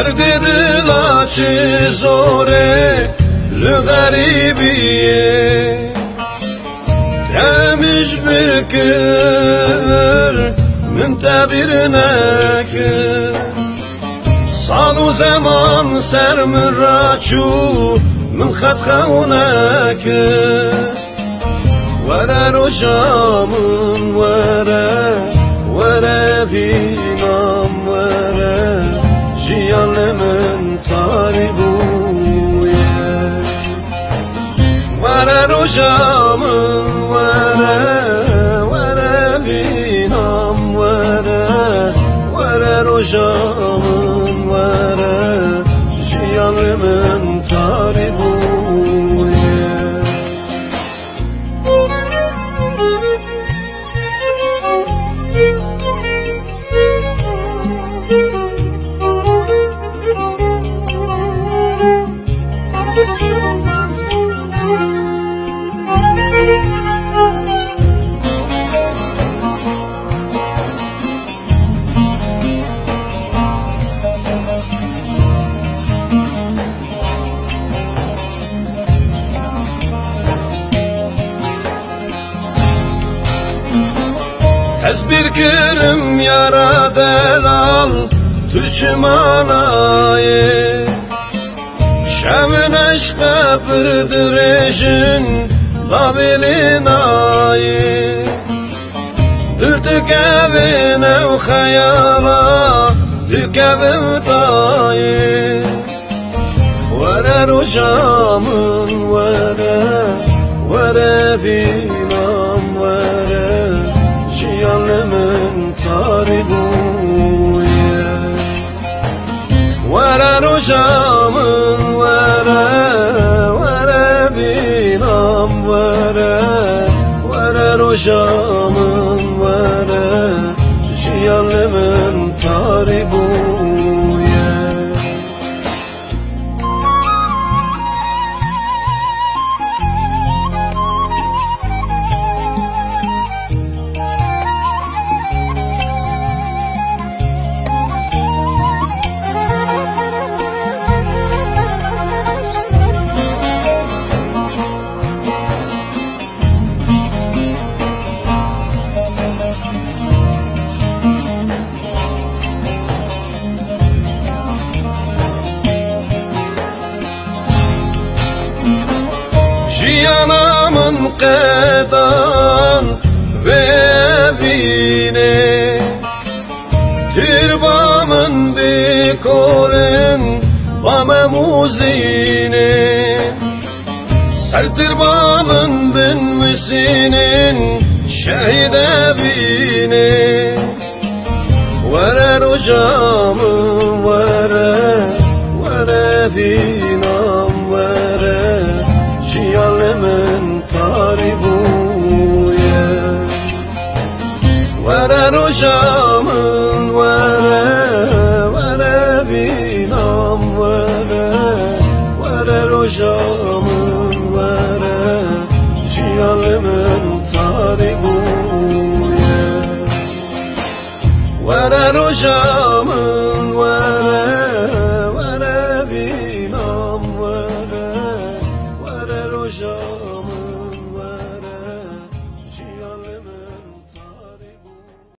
Derdi dila çizore lügaribiye demiş bir kır müntabirine kır salu zaman sermiraçu min khatkhawnek wara rojamın wara vinam wara jiyanımın taribuye wara rojamın wara vinam wara rojamın wara jiyanımın taribuye Ez bir kırım yara delal tüçmanayı Şemin eşke pırdıreşin dabilin ayı Dürtük evine u khayala dük evim dayı Vere rojamın vere vinam vere Jiyanımın taribuye Vere rojamın vere vinam vere rojamın vere Jiyanımın taribuye Jiyanımın qedan ve evine Tirbamın bikolin bame muzine Sertirbamın bin misinin şehid evine Vere rojamın vere vinam vere Jiyanımın taribuye Vere rojamın vere vinam vere rojamın vere Jiyanımın taribuye Vere rojamın